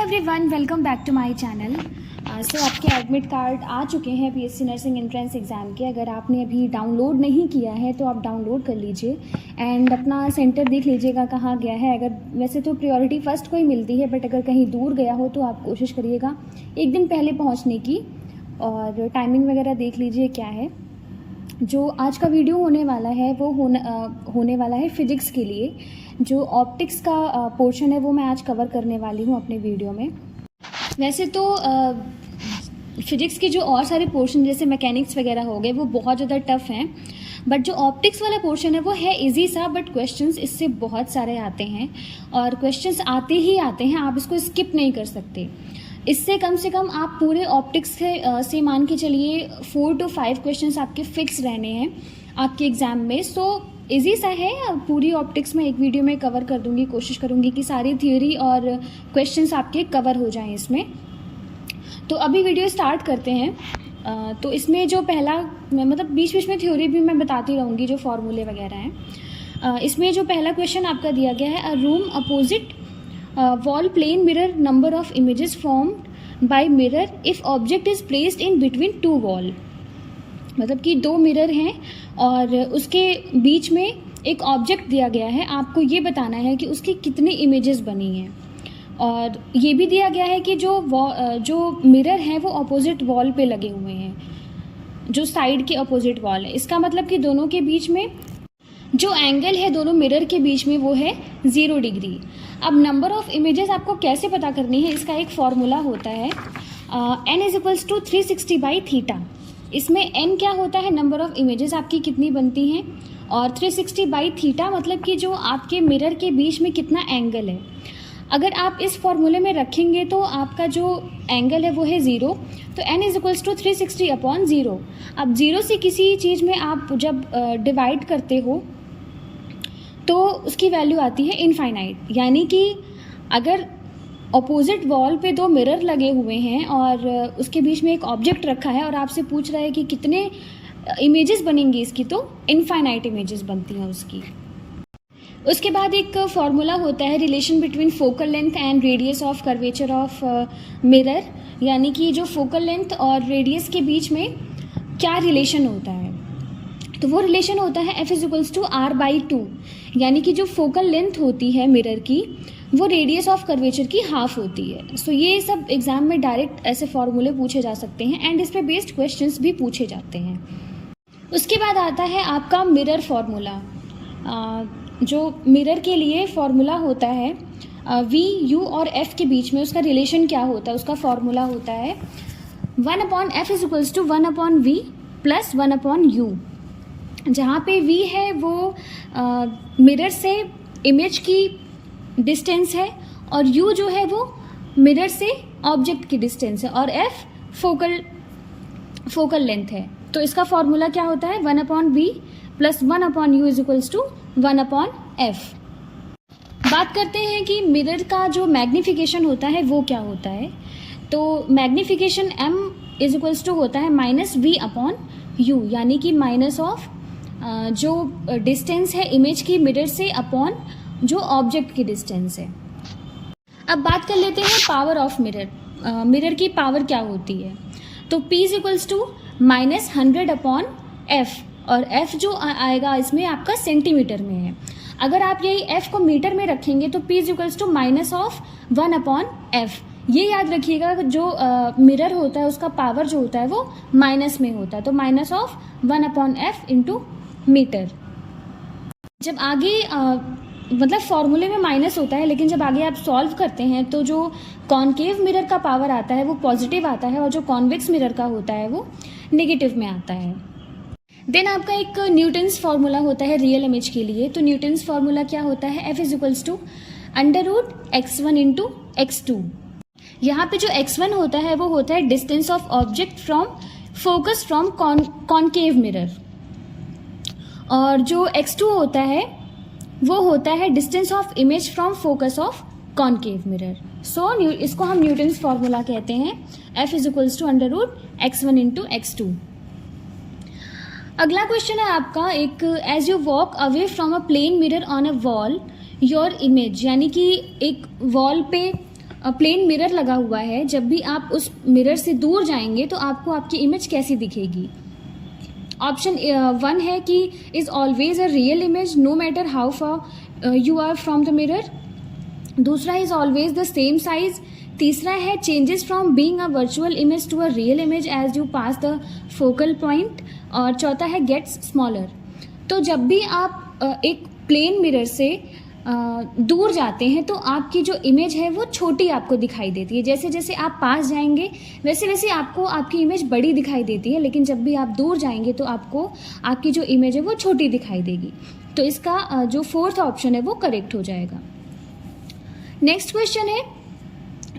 Everyone, welcome back to my channel. So आपके admit card आ चुके हैं पीएससी नर्सिंग एंट्रेंस एग्ज़ाम के। अगर आपने अभी डाउनलोड नहीं किया है तो आप डाउनलोड कर लीजिए एंड अपना सेंटर देख लीजिएगा कहाँ गया है। अगर वैसे तो प्रायोरिटी फर्स्ट को ही मिलती है, बट अगर कहीं दूर गया हो तो आप कोशिश करिएगा एक दिन पहले पहुँचने की। और टाइमिंग वगैरह देख लीजिए क्या है। जो आज का वीडियो होने वाला है वो होने वाला है फिजिक्स के लिए। जो ऑप्टिक्स का पोर्शन है वो मैं आज कवर करने वाली हूँ अपने वीडियो में। वैसे तो फिजिक्स के जो और सारे पोर्शन जैसे मैकेनिक्स वगैरह हो गए वो बहुत ज़्यादा टफ हैं, बट जो ऑप्टिक्स वाला पोर्शन है वो है इजी सा, बट क्वेश्चंस इससे बहुत सारे आते हैं और क्वेश्चंस आते ही आते हैं, आप इसको स्किप नहीं कर सकते। इससे कम से कम आप पूरे ऑप्टिक्स से मान के चलिए 4 to 5 क्वेश्चंस आपके फिक्स रहने हैं आपके एग्ज़ाम में। सो इजी सा है। पूरी ऑप्टिक्स में एक वीडियो में कवर कर दूंगी, कोशिश करूंगी कि सारी थियोरी और क्वेश्चंस आपके कवर हो जाएं इसमें। तो अभी वीडियो स्टार्ट करते हैं। तो इसमें जो पहला मतलब बीच बीच में थ्योरी भी मैं बताती रहूँगी, जो फॉर्मूले वगैरह हैं। इसमें जो पहला क्वेश्चन आपका दिया गया है, अ room opposite wall plane mirror number of images formed by mirror if object is placed in between two wall। मतलब कि दो मिरर हैं और उसके बीच में एक ऑब्जेक्ट दिया गया है, आपको ये बताना है कि उसकी कितनी इमेजेस बनी हैं। और ये भी दिया गया है कि जो मिरर हैं वो अपोजिट वॉल पे लगे हुए हैं, जो साइड के अपोजिट वॉल है। इसका मतलब कि दोनों के बीच में जो एंगल है दोनों मिरर के बीच में वो है 0 डिग्री। अब नंबर ऑफ़ इमेजेस आपको कैसे पता करनी है, इसका एक फॉर्मूला होता है n = 360/θ। इसमें n क्या होता है, नंबर ऑफ़ इमेजेस आपकी कितनी बनती हैं, और 360/θ मतलब कि जो आपके मिरर के बीच में कितना एंगल है। अगर आप इस फॉर्मूले में रखेंगे तो आपका जो एंगल है वो है 0, तो n = 360/0। अब 0 से किसी चीज़ में आप जब डिवाइड करते हो तो उसकी वैल्यू आती है इनफाइनाइट। यानी कि अगर अपोजिट वॉल पे दो मिरर लगे हुए हैं और उसके बीच में एक ऑब्जेक्ट रखा है और आपसे पूछ रहा है कि कितने इमेजेस बनेंगी इसकी, तो इनफाइनाइट इमेजेस बनती हैं उसकी। उसके बाद एक फॉर्मूला होता है relation between focal length and radius of curvature of mirror. यानी कि जो फोकल लेंथ और रेडियस के बीच में क्या रिलेशन होता है, तो वो रिलेशन होता है F = R/2। यानी कि जो फोकल लेंथ होती है मिरर की वो रेडियस ऑफ कर्वेचर की हाफ होती है। सो ये सब एग्जाम में डायरेक्ट ऐसे फॉर्मूले पूछे जा सकते हैं एंड इस पे बेस्ड क्वेश्चंस भी पूछे जाते हैं। उसके बाद आता है आपका मिरर फार्मूला। जो मिरर के लिए फार्मूला होता है V, U और F के बीच में उसका रिलेशन क्या होता है, उसका फार्मूला होता है 1/F = 1/V + 1/U। जहाँ पे V है वो मिरर से इमेज की डिस्टेंस है और U जो है वो मिरर से ऑब्जेक्ट की डिस्टेंस है और F फोकल लेंथ है। तो इसका फॉर्मूला क्या होता है, 1/V + 1/U = 1/F। बात करते हैं कि मिरर का जो मैग्नीफिकेशन होता है वो क्या होता है। तो मैग्नीफिकेशन M = होता है -V/U, यानी कि माइनस ऑफ जो डिस्टेंस है इमेज की मिरर से अपॉन जो ऑब्जेक्ट की डिस्टेंस है। अब बात कर लेते हैं पावर ऑफ मिरर। मिरर की पावर क्या होती है, तो P = -100/F और F जो आएगा इसमें आपका सेंटीमीटर में है। अगर आप यही F को मीटर में रखेंगे तो P = -1/F। ये याद रखिएगा, जो मिरर होता है उसका पावर जो होता है वो माइनस में होता है, तो -1/F × मीटर। जब आगे मतलब फॉर्मूले में माइनस होता है, लेकिन जब आगे आप सॉल्व करते हैं तो जो कॉनकेव मिरर का पावर आता है वो पॉजिटिव आता है और जो कॉन्वेक्स मिरर का होता है वो नेगेटिव में आता है। देन आपका एक न्यूटन्स फार्मूला होता है रियल इमेज के लिए। तो न्यूटन्स फार्मूला क्या होता है, F = √x1 × x2। यहाँ पे जो x1 होता है वो होता है distance of object from focus from concave mirror, और जो x2 होता है वो होता है distance of image from focus of concave mirror. So इसको हम न्यूटन्स फार्मूला कहते हैं, F = √x1 × x2। अगला क्वेश्चन है आपका एक, as you walk away from a plane mirror on a wall your image. यानी कि एक वॉल पे प्लेन मिरर लगा हुआ है, जब भी आप उस मिरर से दूर जाएंगे तो आपको आपकी इमेज कैसी दिखेगी? ऑप्शन 1 है कि is always a real image no matter how far you are from the mirror. दूसरा is always the same size. तीसरा है changes from being a virtual image to a real image as you pass the focal point. और चौथा है gets smaller. तो जब भी आप एक प्लेन मिरर से दूर जाते हैं तो आपकी जो इमेज है वो छोटी आपको दिखाई देती है। जैसे जैसे आप पास जाएंगे वैसे वैसे आपको आपकी इमेज बड़ी दिखाई देती है, लेकिन जब भी आप दूर जाएंगे तो आपको आपकी जो इमेज है वो छोटी दिखाई देगी। तो इसका जो फोर्थ ऑप्शन है वो करेक्ट हो जाएगा। नेक्स्ट क्वेश्चन है,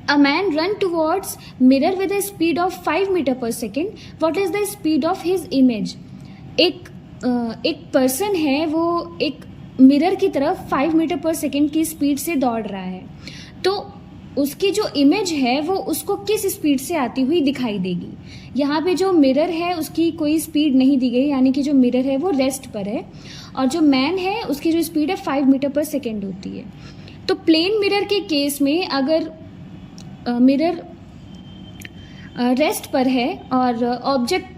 a man run towards mirror with a speed of 5 metre per second, what is the speed of his image? एक पर्सन है, वो एक मिरर की तरफ 5 मीटर पर सेकेंड की स्पीड से दौड़ रहा है, तो उसकी जो इमेज है वो उसको किस स्पीड से आती हुई दिखाई देगी? यहाँ पे जो मिरर है उसकी कोई स्पीड नहीं दी गई, यानी कि जो मिरर है वो रेस्ट पर है, और जो मैन है उसकी जो स्पीड है 5 मीटर पर सेकेंड होती है। तो प्लेन मिरर के केस में अगर मिरर रेस्ट पर है और ऑब्जेक्ट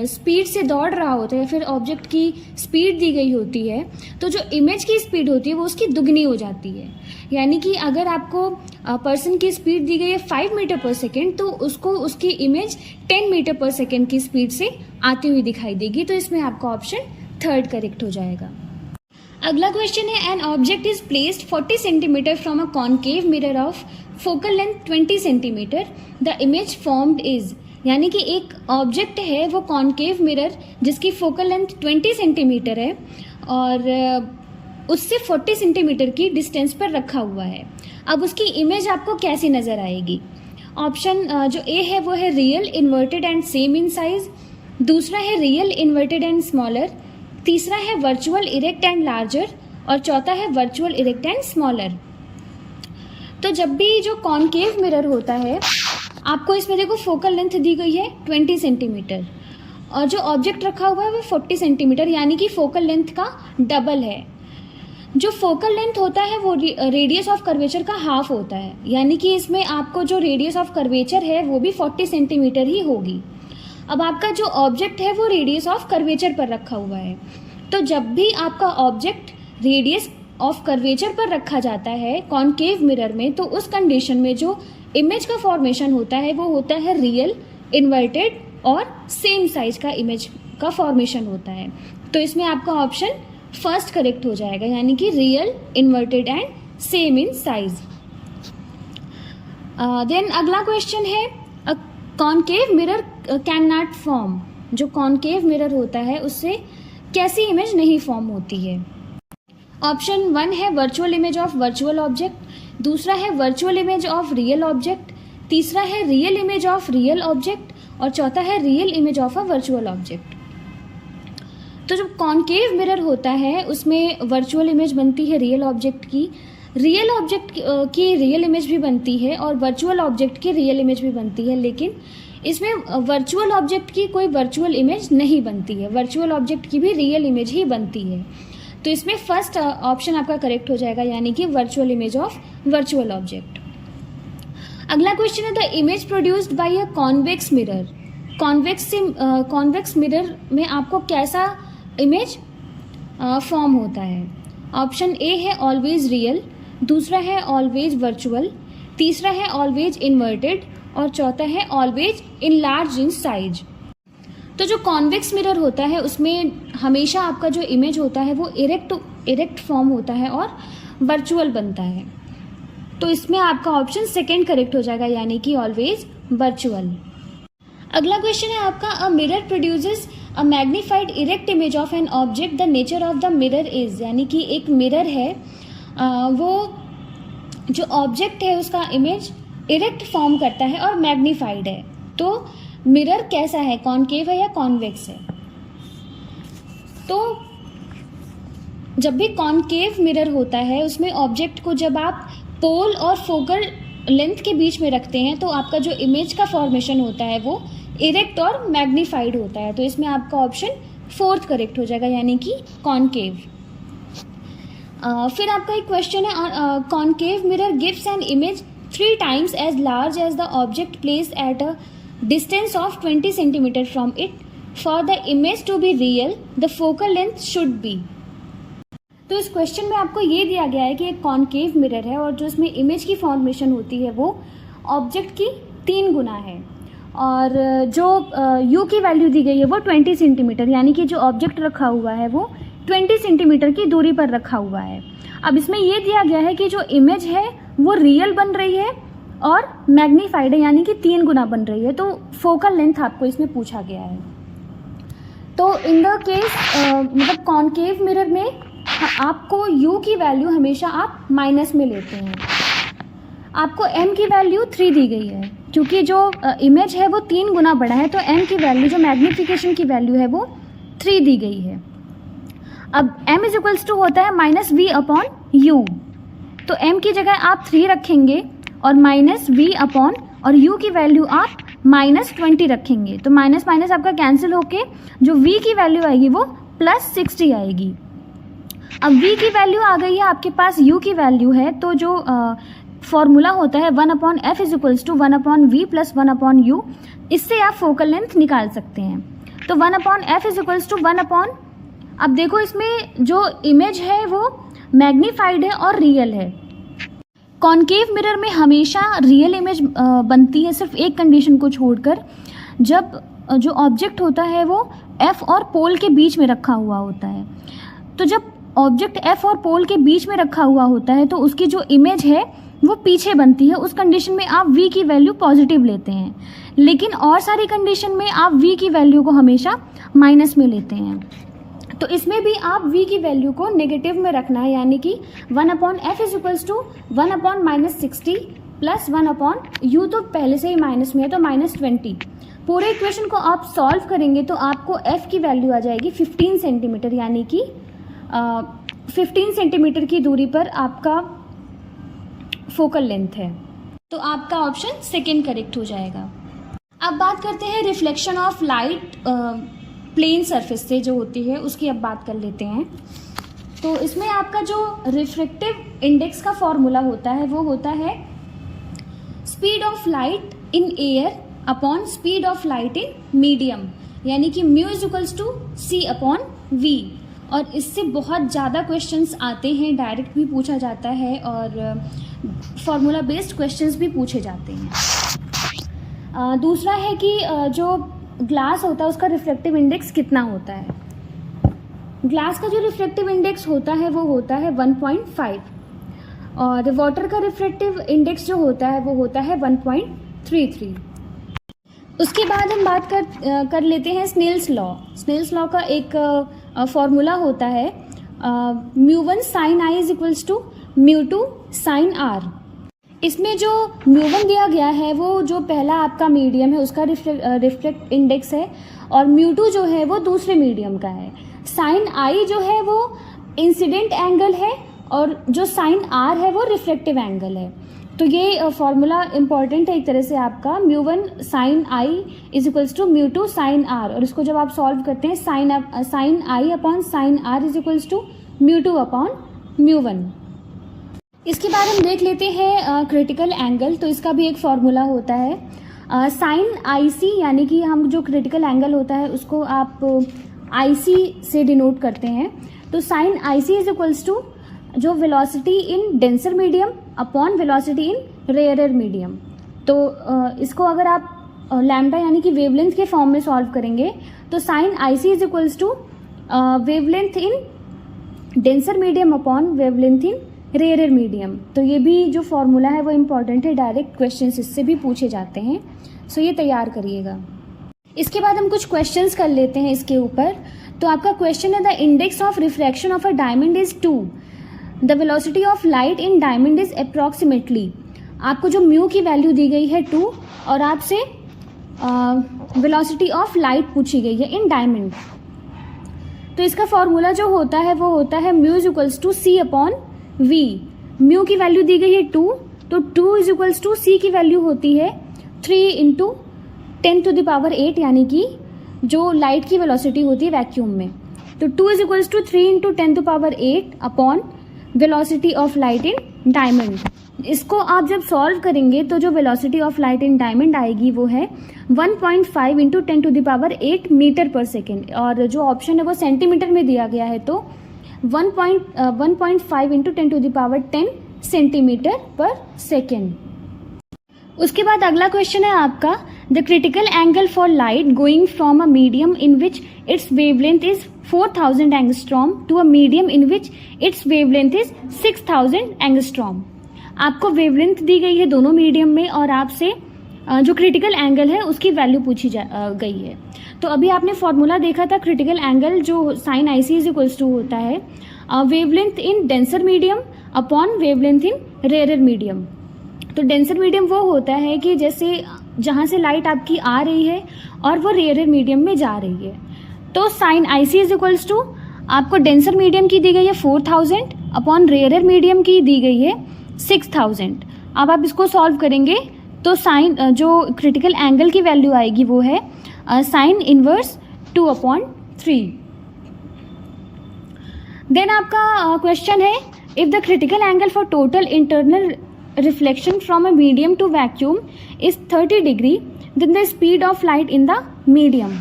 स्पीड से दौड़ रहा होता है या फिर ऑब्जेक्ट की स्पीड दी गई होती है, तो जो इमेज की स्पीड होती है वो उसकी दुगनी हो जाती है। यानी कि अगर आपको पर्सन की स्पीड दी गई है 5 मीटर पर सेकेंड, तो उसको उसकी इमेज 10 मीटर पर सेकेंड की स्पीड से आती हुई दिखाई देगी। तो इसमें आपका ऑप्शन 3 करेक्ट हो जाएगा। अगला क्वेश्चन है, an object is placed 40 centimetre from a concave mirror of focal length 20 centimetre, the image formed is. यानी कि एक ऑब्जेक्ट है वो कॉनकेव मिरर जिसकी फोकल लेंथ 20 सेंटीमीटर है और उससे 40 सेंटीमीटर की डिस्टेंस पर रखा हुआ है। अब उसकी इमेज आपको कैसी नज़र आएगी? ऑप्शन जो ए है वो है real inverted and same in size. दूसरा है रियल इन्वर्टेड एंड स्मॉलर। तीसरा है वर्चुअल इरेक्ट एंड लार्जर। और चौथा है वर्चुअल इरेक्ट एंड स्मॉलर। तो जब भी जो कॉनकेव मिरर होता है, आपको इसमें देखो फोकल लेंथ दी गई है 20 सेंटीमीटर और जो ऑब्जेक्ट रखा हुआ है वो 40 सेंटीमीटर, यानी कि फोकल लेंथ का डबल है। जो फोकल लेंथ होता है वो रेडियस ऑफ कर्वेचर का हाफ होता है, यानी कि इसमें आपको जो रेडियस ऑफ कर्वेचर है वो भी 40 सेंटीमीटर ही होगी। अब आपका जो ऑब्जेक्ट है वो रेडियस ऑफ कर्वेचर पर रखा हुआ है, तो जब भी आपका ऑब्जेक्ट रेडियस ऑफ कर्वेचर पर रखा जाता है कॉनकेव मिरर में, तो उस कंडीशन में जो इमेज का फॉर्मेशन होता है वो होता है रियल, इन्वर्टेड और सेम साइज का इमेज का फॉर्मेशन होता है। तो इसमें आपका ऑप्शन फर्स्ट करेक्ट हो जाएगा, यानी कि real, inverted and same in size. Then अगला क्वेश्चन है, a concave mirror can not form. जो कॉनकेव मिरर होता है उससे कैसी इमेज नहीं फॉर्म होती है? ऑप्शन 1 है virtual image of virtual object. दूसरा है virtual image of real object. तीसरा है real image of real object और चौथा है real image of a virtual object. तो जो कॉनकेव मिरर होता है उसमें वर्चुअल इमेज बनती है रियल ऑब्जेक्ट की, रियल ऑब्जेक्ट की रियल इमेज भी बनती है और वर्चुअल ऑब्जेक्ट की रियल इमेज भी बनती है, लेकिन इसमें वर्चुअल ऑब्जेक्ट की कोई वर्चुअल इमेज नहीं बनती है, वर्चुअल ऑब्जेक्ट की भी रियल इमेज ही बनती है। तो इसमें फर्स्ट ऑप्शन आपका करेक्ट हो जाएगा, यानी कि virtual image of virtual object. अगला क्वेश्चन है, the image produced by a convex mirror. Convex mirror में आपको कैसा इमेज फॉर्म होता है? ऑप्शन ए है ऑलवेज रियल, दूसरा है ऑलवेज वर्चुअल, तीसरा है ऑलवेज इन्वर्टेड और चौथा है ऑलवेज इनलार्ज इन साइज। तो जो कॉन्वेक्स मिरर होता है उसमें हमेशा आपका जो इमेज होता है वो इरेक्ट फॉर्म होता है और वर्चुअल बनता है। तो इसमें आपका ऑप्शन सेकंड करेक्ट हो जाएगा, यानी कि ऑलवेज वर्चुअल। अगला क्वेश्चन है आपका, a mirror produces a magnified erect image of an object, the nature of the mirror is. यानी कि एक मिरर है, वो जो ऑब्जेक्ट है उसका इमेज इरेक्ट फॉर्म करता है और मैग्नीफाइड है। तो मिरर कैसा है, कॉनकेव है या कॉन्वेक्स है? तो जब भी कॉनकेव मिरर होता है उसमें ऑब्जेक्ट को जब आप पोल और फोकल लेंथ के बीच में रखते हैं तो आपका जो इमेज का फॉर्मेशन होता है वो इरेक्ट और मैग्नीफाइड होता है। तो इसमें आपका ऑप्शन फोर्थ करेक्ट हो जाएगा, यानी कि कॉनकेव। फिर आपका एक क्वेश्चन है, concave mirror gives an image 3 times as large as the object placed at a distance of 20 centimeter from it. For the image to be real, the focal length should be. तो इस question में आपको ये दिया गया है कि एक कॉन्केव मिरर है और जो इसमें इमेज की फॉर्मेशन होती है वो ऑब्जेक्ट की 3 गुना है और जो यू की वैल्यू दी गई है वो 20 सेंटीमीटर, यानी कि जो ऑब्जेक्ट रखा हुआ है वो 20 सेंटीमीटर की दूरी पर रखा हुआ है। अब इसमें ये दिया गया है कि जो इमेज है वो रियल बन रही है और मैग्नीफाइड है, यानी कि 3 गुना बन रही है। तो फोकल लेंथ आपको इसमें पूछा गया है। तो इन द केस मतलब कॉन्केव मिरर में आपको u की वैल्यू हमेशा आप माइनस में लेते हैं। आपको m की वैल्यू 3 दी गई है, क्योंकि जो इमेज है वो 3 गुना बड़ा है, तो m की वैल्यू जो मैग्नीफिकेशन की वैल्यू है वो 3 दी गई है। अब m इज इक्वल्स टू होता है माइनस वी अपॉन यू, तो m की जगह आप 3 रखेंगे और माइनस वी अपॉन और u की वैल्यू आप -20 रखेंगे, तो माइनस माइनस आपका कैंसिल होके जो v की वैल्यू आएगी वो +60 आएगी। अब v की वैल्यू आ गई है आपके पास, u की वैल्यू है, तो जो फॉर्मूला होता है 1/f is equals to 1/v plus 1/u, इससे आप फोकल लेंथ निकाल सकते हैं। तो 1/f इज इक्वल्स टू 1/, अब देखो इसमें जो इमेज है वो मैग्नीफाइड है और रियल है। कॉन्केव मिरर में हमेशा रियल इमेज बनती है, सिर्फ एक कंडीशन को छोड़कर, जब जो ऑब्जेक्ट होता है वो f और पोल के बीच में रखा हुआ होता है। तो जब ऑब्जेक्ट f और पोल के बीच में रखा हुआ होता है तो उसकी जो इमेज है वो पीछे बनती है। उस कंडीशन में आप v की वैल्यू पॉजिटिव लेते हैं, लेकिन और सारी कंडीशन में आप v की वैल्यू को हमेशा माइनस में लेते हैं। तो इसमें भी आप v की वैल्यू को नेगेटिव में रखना है, यानी कि 1/f is equals to 1/-60 plus 1/u, तो पहले से ही माइनस में है तो -20। पूरे इक्वेशन को आप सॉल्व करेंगे तो आपको f की वैल्यू आ जाएगी 15 सेंटीमीटर, यानी कि 15 सेंटीमीटर की दूरी पर आपका फोकल लेंथ है। तो आपका ऑप्शन सेकेंड करेक्ट हो जाएगा। अब बात करते हैं reflection of light plane surface से जो होती है, उसकी अब बात कर लेते हैं। तो इसमें आपका जो रिफ्रैक्टिव इंडेक्स का फॉर्मूला होता है वो होता है speed of light in air upon speed of light in medium, यानी कि mu is equals to c upon v। और इससे बहुत ज़्यादा क्वेश्चंस आते हैं, डायरेक्ट भी पूछा जाता है और फॉर्मूला बेस्ड क्वेश्चंस भी पूछे जाते हैं। दूसरा है कि जो ग्लास होता है उसका रिफ्रैक्टिव इंडेक्स कितना होता है। ग्लास का जो रिफ्रैक्टिव इंडेक्स होता है वो होता है 1.5 और वाटर का रिफ्रैक्टिव इंडेक्स जो होता है वो होता है 1.33। उसके बाद हम बात कर लेते हैं स्नेल्स लॉ। स्नेल्स लॉ का एक फॉर्मूला होता है μ1 sin i is equals to μ2 sin r। इसमें जो μ1 दिया गया है वो जो पहला आपका मीडियम है उसका रिफ्रैक्ट इंडेक्स है और μ2 जो है वो दूसरे मीडियम का है। sin i जो है वो इंसिडेंट एंगल है और जो sin r है वो रिफ्लेक्टिव एंगल है। तो ये फॉर्मूला इम्पॉर्टेंट है एक तरह से आपका, μ1 sin i is equals to μ2 sin r, और इसको जब आप सॉल्व करते हैं sin i upon sin r is equals to μ2 upon μ1। इसके बाद हम देख लेते हैं क्रिटिकल एंगल। तो इसका भी एक फॉर्मूला होता है साइन IC, यानी कि हम जो क्रिटिकल एंगल होता है उसको आप IC से डिनोट करते हैं। तो sine IC is equals to जो velocity in denser medium upon velocity in rarer medium. तो इसको अगर आप लैम्डा यानी कि वेवलेंथ के फॉर्म में सॉल्व करेंगे तो sine IC is equals to wavelength in denser medium upon wavelength in rarer medium. तो ये भी जो फॉर्मूला है वो इम्पॉर्टेंट है, डायरेक्ट क्वेश्चंस इससे भी पूछे जाते हैं, सो ये तैयार करिएगा। इसके बाद हम कुछ क्वेश्चंस कर लेते हैं इसके ऊपर। तो आपका क्वेश्चन है the index of refraction of a diamond is 2, the velocity of light in diamond is approximately. आपको जो म्यू की वैल्यू दी गई है 2 और आपसे वेलोसिटी ऑफ लाइट पूछी गई है इन डायमंड। तो इसका फॉर्मूला जो होता है वो होता है mu is equals to c upon v। Mu की वैल्यू दी गई है 2, तो 2 इज इक्वल्स टू c की वैल्यू होती है 3 इंटू 10⁸, यानी कि जो लाइट की वेलोसिटी होती है वैक्यूम में। तो 2 is equals to 3 into 10⁸ upon velocity of light in diamond इसको आप जब सॉल्व करेंगे तो जो velocity of light in diamond आएगी वो है 1.5 इंटू 10⁸ मीटर पर सेकेंड, और जो ऑप्शन है वो सेंटीमीटर में दिया गया है, तो 1.5 इंटू 10⁻10 सेंटीमीटर पर सेकेंड। उसके बाद अगला क्वेश्चन है आपका, the critical angle for light going from a medium in which its wavelength is 4000 angstrom to a medium in which its wavelength is 6000 angstrom. आपको वेवलेंथ दी गई है दोनों मीडियम में और आपसे जो क्रिटिकल एंगल है उसकी वैल्यू पूछी गई है। तो अभी आपने फॉर्मूला देखा था, क्रिटिकल एंगल जो sine IC is equals to होता है wavelength in denser medium upon wavelength in rare medium. तो डेंसर मीडियम वो होता है कि जैसे जहाँ से लाइट आपकी आ रही है और वो रेयर मीडियम में जा रही है। तो sine IC is equals to आपको डेंसर मीडियम की दी गई है 4000 अपॉन रेयर मीडियम की दी गई है 6000। अब आप इसको सॉल्व करेंगे तो साइन जो क्रिटिकल एंगल की वैल्यू आएगी वो है साइन इनवर्स 2/3। देन आपका क्वेश्चन है, if the critical angle for total internal reflection from a medium to vacuum is 30 degree, then the speed of light in the medium.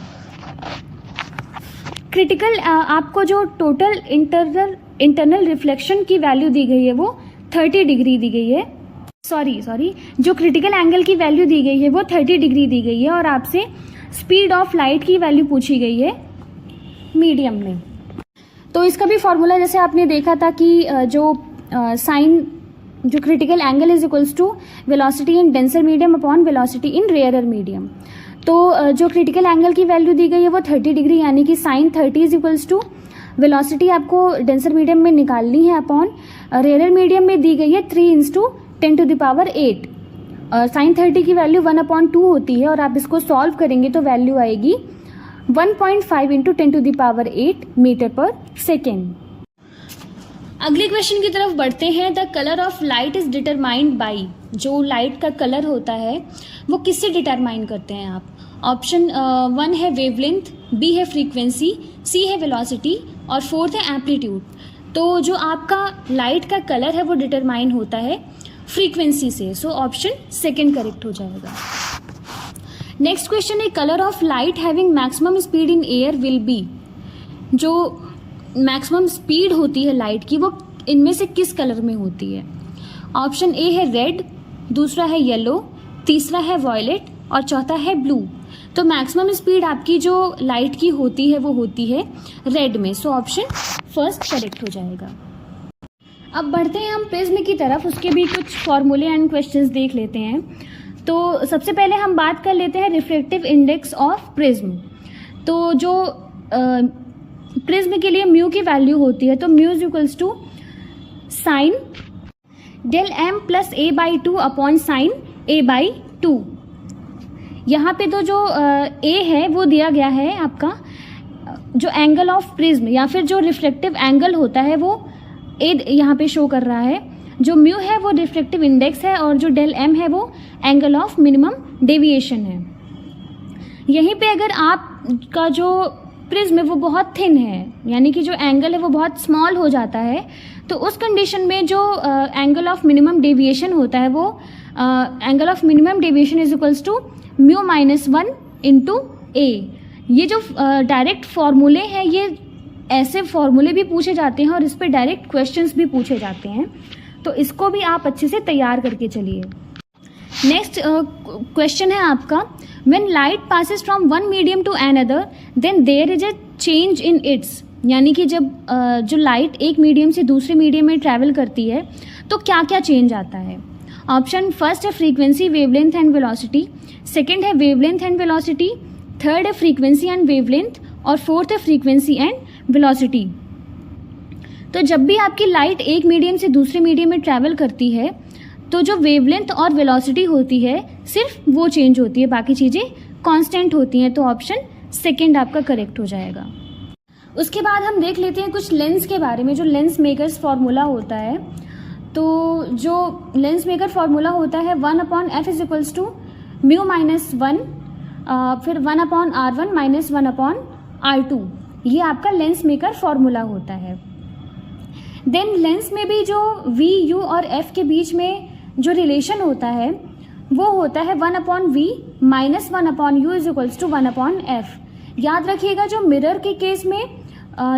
Critical आपको जो total internal reflection की value दी गई है वो 30 degree दी गई है। सॉरी जो क्रिटिकल एंगल की वैल्यू दी गई है वो 30 डिग्री दी गई है और आपसे स्पीड ऑफ लाइट की वैल्यू पूछी गई है मीडियम में। तो इसका भी फॉर्मूला जैसे आपने देखा था कि जो critical angle is equals to velocity in denser medium upon velocity in rarer medium. तो जो क्रिटिकल एंगल की वैल्यू दी गई है वो 30 डिग्री, यानी कि sine 30 is equals to velocity आपको डेंसर मीडियम में निकालनी है अपॉन रेयर मीडियम में दी गई है 3×10⁸। साइन 30 की वैल्यू 1/2 होती है और आप इसको सॉल्व करेंगे तो वैल्यू आएगी 1.5 इंटू 10⁸ मीटर पर सेकेंड। अगले क्वेश्चन की तरफ बढ़ते हैं। The colour of light is determined by, जो लाइट का कलर होता है वो किससे डिटरमाइन करते हैं आप? ऑप्शन 1 है वेवलेंथ, B है फ्रीक्वेंसी, C है वेलोसिटी और 4th है एम्पलीट्यूड। तो जो आपका लाइट का कलर है वो डिटरमाइन होता है फ्रीक्वेंसी से, सो ऑप्शन सेकंड करेक्ट हो जाएगा। नेक्स्ट क्वेश्चन है, colour of light having maximum speed in air will be. जो मैक्सिमम स्पीड होती है लाइट की वो इनमें से किस कलर में होती है? ऑप्शन A है रेड, दूसरा है येलो, तीसरा है वॉयलेट और चौथा है ब्लू। तो मैक्सिमम स्पीड आपकी जो लाइट की होती है वो होती है रेड में, सो ऑप्शन फर्स्ट करेक्ट हो जाएगा। अब बढ़ते हैं हम प्रिज्म की तरफ, उसके भी कुछ फॉर्मूले एंड क्वेश्चंस देख लेते हैं। तो सबसे पहले हम बात कर लेते हैं रिफ्रैक्टिव इंडेक्स ऑफ प्रिज्म। तो जो प्रिज्म के लिए म्यू की वैल्यू होती है तो mu is equals to sine del m plus a/2 upon sine a/2। यहाँ पे तो जो a है वो दिया गया है आपका जो एंगल ऑफ प्रिज्म या फिर जो रिफ्लेक्टिव एंगल होता है वो a यहाँ पे शो कर रहा है। जो म्यू है वो रिफ्लेक्टिव इंडेक्स है और जो डेल m है वो एंगल ऑफ मिनिमम डेविएशन है। यहीं पे अगर आपका जो प्रिज्म है वो बहुत थिन है, यानी कि जो एंगल है वो बहुत स्मॉल हो जाता है, तो उस कंडीशन में जो एंगल ऑफ मिनिमम डेविएशन होता है वो angle of minimum deviation is equals to mu -1 into a। ये जो डायरेक्ट फॉर्मूले हैं ये ऐसे फॉर्मूले भी पूछे जाते हैं और इस पर डायरेक्ट क्वेश्चंस भी पूछे जाते हैं, तो इसको भी आप अच्छे से तैयार करके चलिए। नेक्स्ट क्वेश्चन है आपका, when light passes from one medium to another then there is a change in its. यानी कि जब जो लाइट एक मीडियम से दूसरे मीडियम में ट्रैवल करती है तो क्या क्या चेंज आता है? ऑप्शन फर्स्ट है frequency, wavelength and velocity, second है वेवलेंथ एंड वेलोसिटी, थर्ड है फ्रीक्वेंसी एंड वेवलेंथ और फोर्थ है फ्रीक्वेंसी एंड वेलोसिटी। तो जब भी आपकी लाइट एक मीडियम से दूसरे मीडियम में ट्रैवल करती है तो जो वेवलेंथ और वेलोसिटी होती है सिर्फ वो चेंज होती है, बाकी चीज़ें कांस्टेंट होती हैं, तो ऑप्शन सेकंड आपका करेक्ट हो जाएगा। उसके बाद हम देख लेते हैं कुछ लेंस के बारे में, जो लेंस मेकर्स फार्मूला होता है। तो जो लेंस मेकर फार्मूला होता है 1/f is equals to mu -1 फिर 1/r1 माइनस 1/r2। ये आपका लेंस मेकर फार्मूला होता है। देन लेंस में भी जो v, u और f के बीच में जो रिलेशन होता है वो होता है 1/v minus 1/u is equals to 1/f। याद रखिएगा जो मिरर के केस में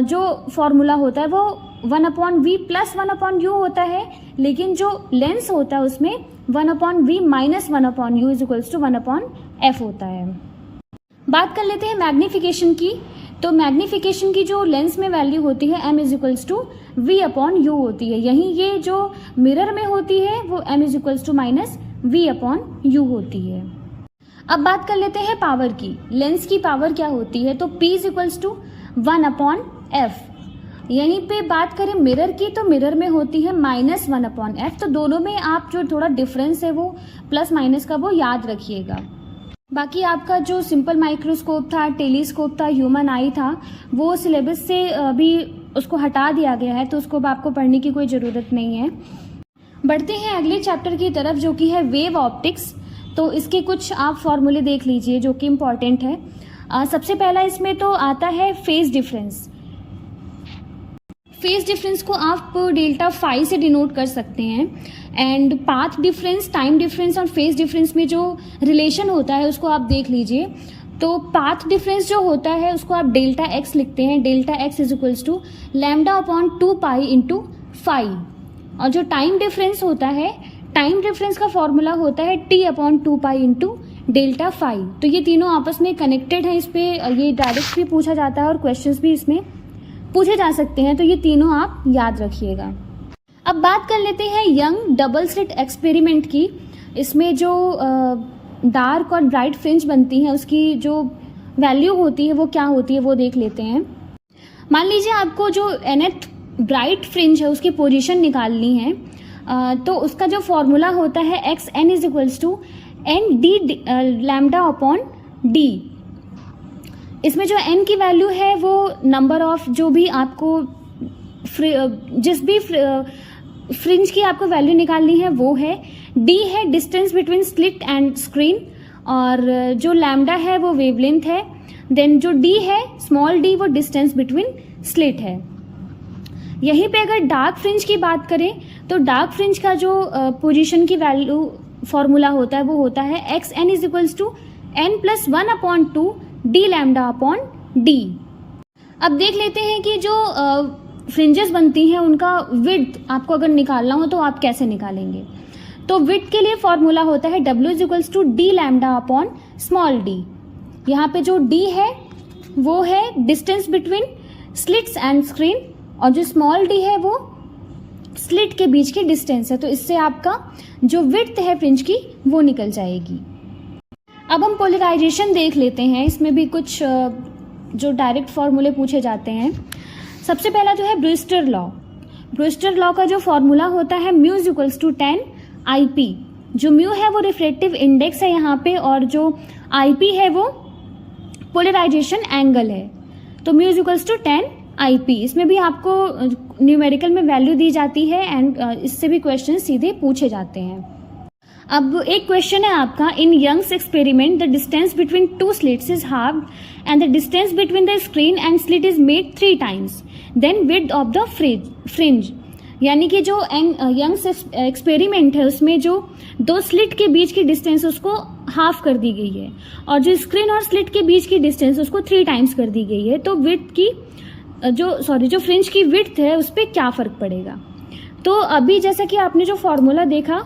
जो फॉर्मूला होता है वो 1/v प्लस 1/u होता है, लेकिन जो लेंस होता है उसमें 1/v minus 1/u is equals to 1/f होता है। बात कर लेते हैं मैग्नीफिकेशन की। तो मैग्नीफिकेशन की जो लेंस में वैल्यू होती है m is equals to v/u होती है। यहीं ये जो मिरर में होती है वो m is equals to minus v/u होती है। अब बात कर लेते हैं पावर की। लेंस की पावर क्या होती है, तो p is equals to 1/f। यहीं पे बात करें मिरर की तो मिरर में होती है माइनस 1/f। तो दोनों में आप जो थोड़ा डिफरेंस है वो प्लस माइनस का वो याद रखिएगा। बाकी आपका जो सिंपल माइक्रोस्कोप था, टेलीस्कोप था, ह्यूमन आई था, वो सिलेबस से अभी उसको हटा दिया गया है, तो उसको अब आपको पढ़ने की कोई ज़रूरत नहीं है। बढ़ते हैं अगले चैप्टर की तरफ जो कि है वेव ऑप्टिक्स। तो इसके कुछ आप फॉर्मूले देख लीजिए जो कि इम्पॉर्टेंट है। सबसे पहला इसमें तो आता है फेज डिफरेंस। फेज डिफरेंस को आप डेल्टा फाई से डिनोट कर सकते हैं। And path difference, time difference और फेज डिफरेंस में जो रिलेशन होता है उसको आप देख लीजिए। तो पाथ डिफरेंस जो होता है उसको आप डेल्टा एक्स लिखते हैं। Delta x is equals to lambda upon 2 into phi. और जो टाइम डिफरेंस होता है, टाइम डिफरेंस का फॉर्मूला होता है t/2 इंटू डेल्टा फाई। तो ये तीनों आपस में कनेक्टेड हैं। इस पे ये डायरेक्ट भी पूछा जाता है और क्वेश्चंस भी इसमें पूछे जा सकते हैं, तो ये तीनों आप याद रखिएगा। अब बात कर लेते हैं यंग डबल स्लिट एक्सपेरिमेंट की। इसमें जो डार्क और ब्राइट फ्रिंज बनती हैं उसकी जो वैल्यू होती है वो क्या होती है वो देख लेते हैं। मान लीजिए आपको जो nth ब्राइट फ्रिंज है उसकी पोजीशन निकालनी है, तो उसका जो फॉर्मूला होता है xn is equals to n d lambda upon d. इसमें जो n की वैल्यू है वो नंबर ऑफ जो भी आपको जिस भी फ्रिंज की आपको वैल्यू निकालनी है वो है। d है distance between slit and screen, और जो लैम्डा है वो वेवलेंथ है। देन जो d है स्मॉल d वो डिस्टेंस बिटवीन स्लिट है। यहीं पे अगर डार्क फ्रिंज की बात करें तो डार्क फ्रिंज का जो पोजीशन की वैल्यू फॉर्मूला होता है वो होता है xn is equals to n plus 1/2 d lambda upon d। अब देख लेते हैं कि जो फ्रिंजेस बनती हैं उनका विड्थ आपको अगर निकालना हो तो आप कैसे निकालेंगे। तो विड्थ के लिए फॉर्मूला होता है w is equals to d lambda upon small d। यहाँ पे जो d है वो है distance between slits and screen, और जो स्मॉल d है वो स्लिट के बीच की डिस्टेंस है। तो इससे आपका जो विड्थ है फ्रिंज की वो निकल जाएगी। अब हम पोलराइजेशन देख लेते हैं। इसमें भी कुछ जो डायरेक्ट फॉर्मूले पूछे जाते हैं। सबसे पहला जो है ब्रूस्टर लॉ। ब्रूस्टर लॉ का जो फॉर्मूला होता है mu is equals to 10 IP। जो म्यू है वो रिफ्लेक्टिव इंडेक्स है यहाँ पे, और जो IP है वो पोलराइजेशन एंगल है। तो mu is equals to 10 IP। इसमें भी आपको न्यूमेरिकल में वैल्यू दी जाती है एंड इससे भी क्वेश्चन सीधे पूछे जाते हैं। अब एक क्वेश्चन है आपका, in Young's experiment the distance between 2 slits is half and the distance between the screen and slit is made 3 times, then width of the fringe. यानी कि जो यंग्स एक्सपेरिमेंट है उसमें जो 2 स्लिट के बीच की डिस्टेंस उसको हाफ कर दी गई है, और जो स्क्रीन और स्लिट के बीच की डिस्टेंस उसको 3 times कर दी गई है। तो विड्थ की जो फ्रिंज की विड्थ है उस पर क्या फर्क पड़ेगा। तो अभी जैसा कि आपने जो फॉर्मूला देखा,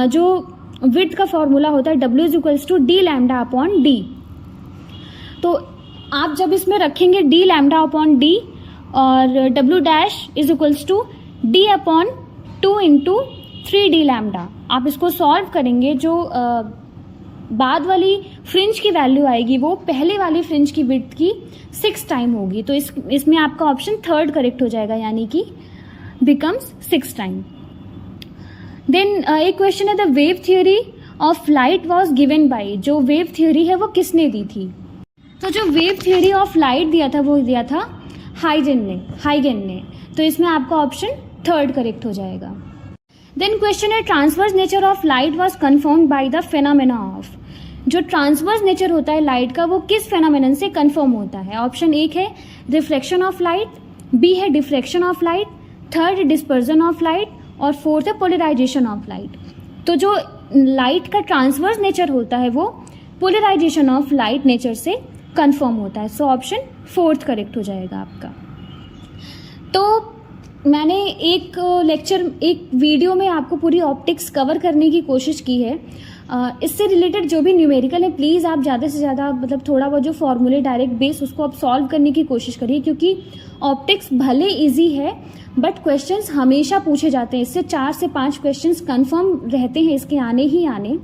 जो विड्थ का फॉर्मूला होता है w is equals to d lambda upon d। तो आप जब इसमें रखेंगे d लैम्डा अपॉन d और w dash is equals to d upon 2 into 3d lambda, आप इसको सॉल्व करेंगे, जो बाद वाली फ्रिंज की वैल्यू आएगी वो पहले वाली फ्रिंज की विड्थ की 6 टाइम होगी। तो इसमें आपका ऑप्शन 3rd करेक्ट हो जाएगा, यानी कि बिकम्स 6 टाइम। देन एक क्वेश्चन है the wave theory of light was given by. जो वेव थ्योरी है वो किसने दी थी। तो जो वेव थ्योरी ऑफ लाइट दिया था वो दिया था हाइगन ने। तो इसमें आपका ऑप्शन 3rd करेक्ट हो जाएगा। देन क्वेश्चन है transverse nature of light was confirmed by the phenomena of. जो ट्रांसवर्स नेचर होता है लाइट का वो किस फेनोमेनन से कन्फर्म होता है। ऑप्शन 1 है रिफ्लेक्शन ऑफ लाइट, बी है diffraction of light, 3rd dispersion of light, और 4th है पोलराइजेशन ऑफ लाइट। तो जो लाइट का ट्रांसवर्स नेचर होता है वो पोलराइजेशन ऑफ लाइट नेचर से कंफर्म होता है। सो ऑप्शन 4 करेक्ट हो जाएगा आपका। तो मैंने एक वीडियो में आपको पूरी ऑप्टिक्स कवर करने की कोशिश की है। इससे रिलेटेड जो भी न्यूमेरिकल है प्लीज़ आप ज़्यादा से ज़्यादा मतलब थोड़ा बहुत जो फॉर्मूले डायरेक्ट बेस उसको आप सॉल्व करने की कोशिश करिए, क्योंकि ऑप्टिक्स भले इजी है बट क्वेश्चंस हमेशा पूछे जाते हैं। इससे 4 से 5 क्वेश्चंस कंफर्म रहते हैं इसके आने ही आने,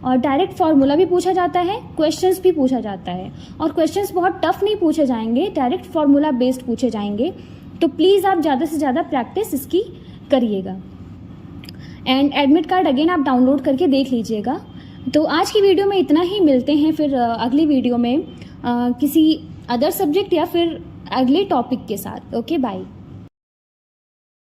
और डायरेक्ट फार्मूला भी पूछा जाता है, क्वेश्चंस भी पूछा जाता है, और क्वेश्चंस बहुत टफ नहीं पूछे जाएंगे, डायरेक्ट फार्मूला बेस्ड पूछे जाएंगे। तो प्लीज़ आप ज़्यादा से ज़्यादा प्रैक्टिस इसकी करिएगा। एंड एडमिट कार्ड अगेन आप डाउनलोड करके देख लीजिएगा। तो आज की वीडियो में इतना ही, मिलते हैं फिर अगली वीडियो में किसी अदर सब्जेक्ट या फिर अगले टॉपिक के साथ। Okay bye.